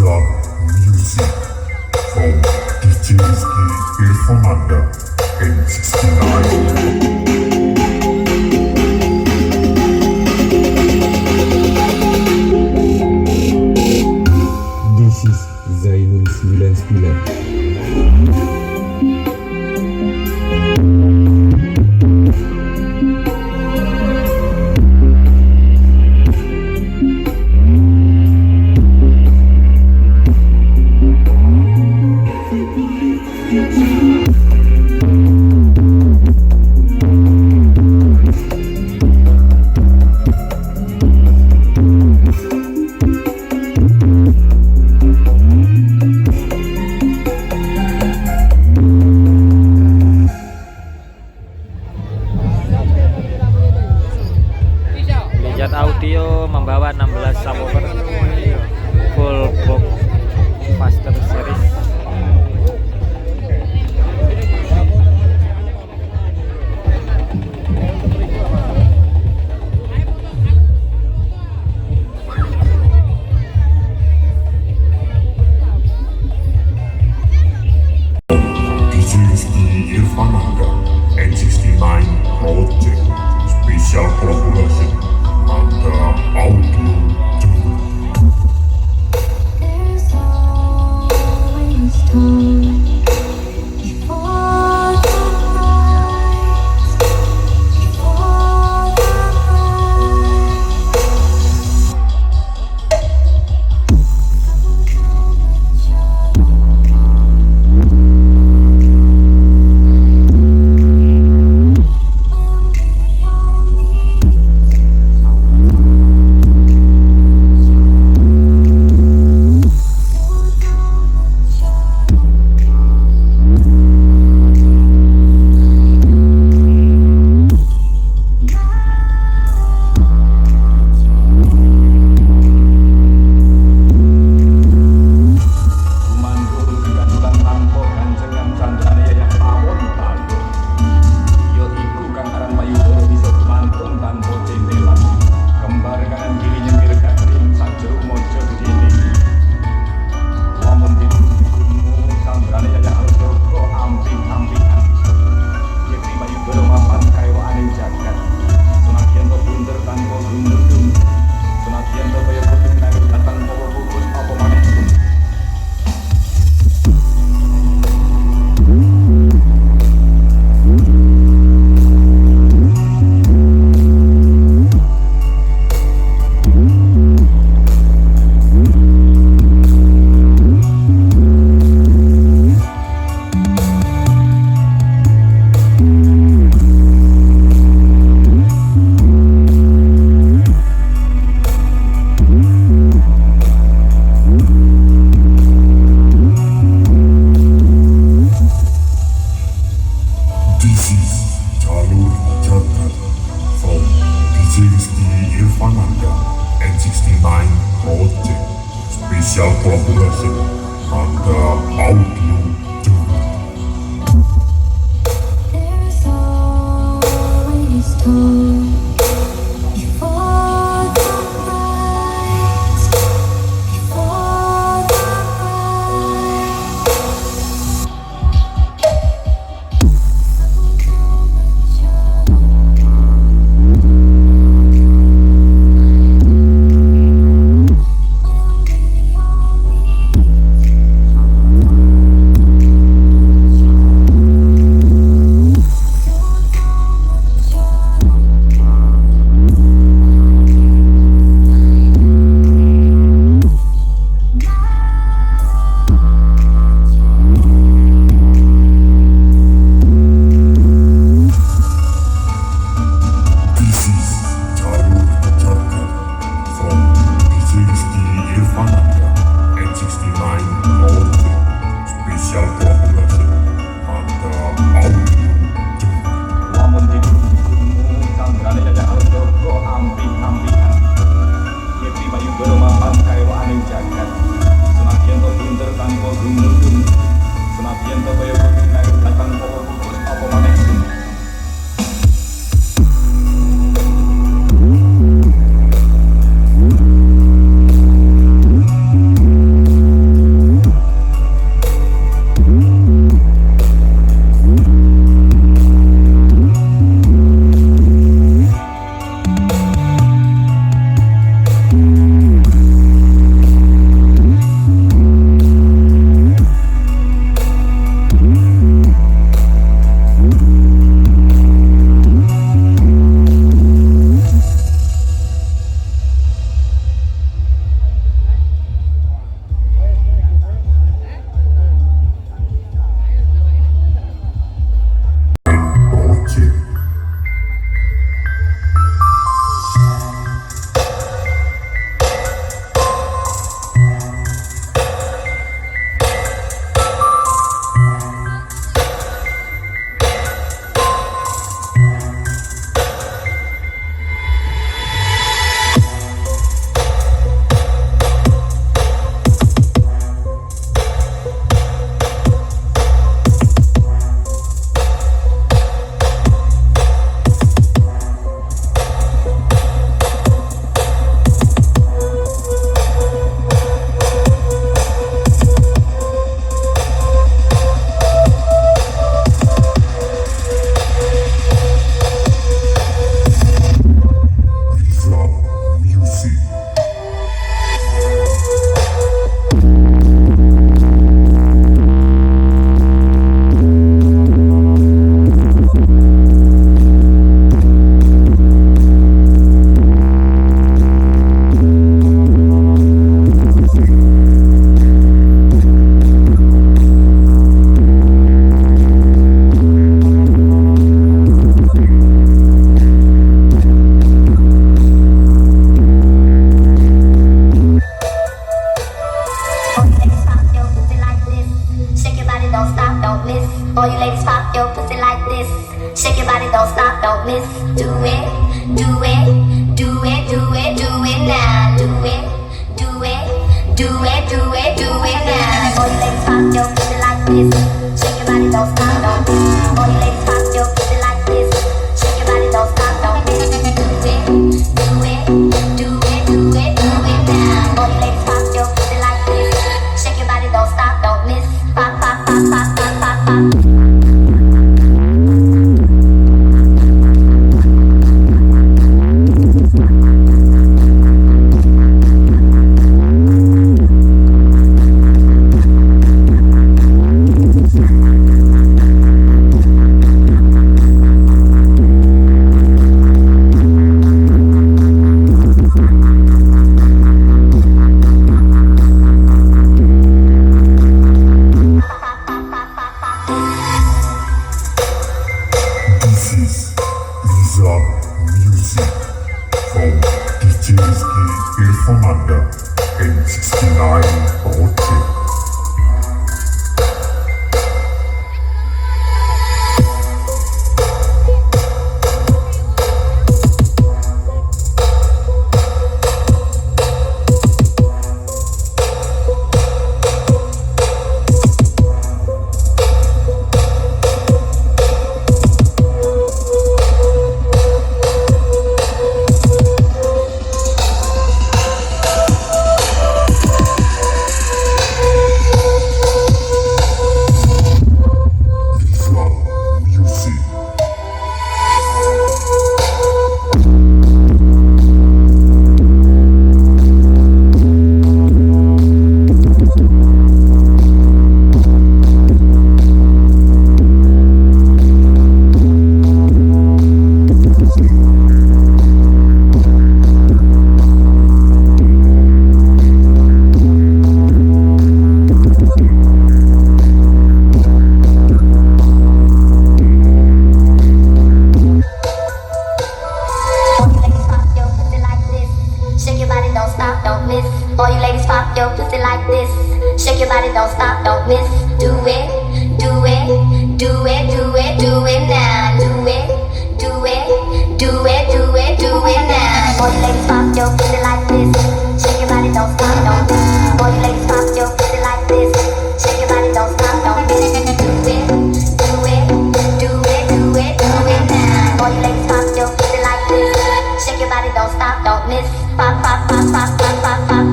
got music from DJ Irfananda and 69. This is Zainul 99. Audio membawa 16 subwoofer full box master series. DJ Irfananda and 69 Horeg special collaboration. Audio. There's always time before the rise, before the Irfananda and 69 Horeg special collaboration under Audio. there's always time before the rise, before the rise. miss. Do it, do it, do it, do it, do it now. Do it, do it, do it, do it, do it now. All you ladies pop your pussy like this. Shake your body, don't stop, don't miss. All you ladies pop your pussy like this. Shake your body, don't stop, don't miss. Do it, do it, do it, do it, do it now. All you ladies pop your pussy like this. Shake your body, don't stop, don't miss. Pop, pop, pop, pop, pop, pop, pop. This is Lisa Music from DJ Rizky Irfananda and 69 Horeg. All you ladies pop your pussy like this. Shake your body, don't stop, don't miss. Do it, do it, do it, do it, do it now. Do it, do it, do it, do it, do it now. All you ladies pop your pussy like this. Shake your body, don't stop, don't miss. All you ladies pop your pussy like this. Shake your body, don't stop, don't miss. Do it, do it, do it, do it, do it now. All you ladies pop your pussy like this. Shake your body, don't stop, don't miss. Pop, pop, pop, pop, pop, pop, pop.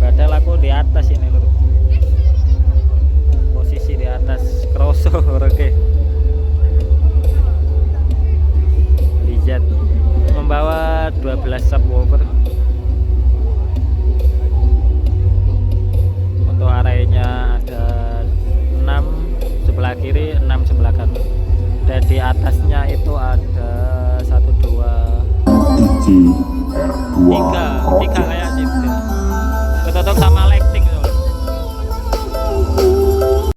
Padahal aku di atas ini lho. Posisi di atas kroso Horeg. Lihat membawa 12 subwoofer. Untuk arenya ada 6 sebelah kiri, 6 sebelah kanan. Dan di atasnya itu ada 1 2 DJ R2 3 kayaknya gitu. Ketutup sama leg.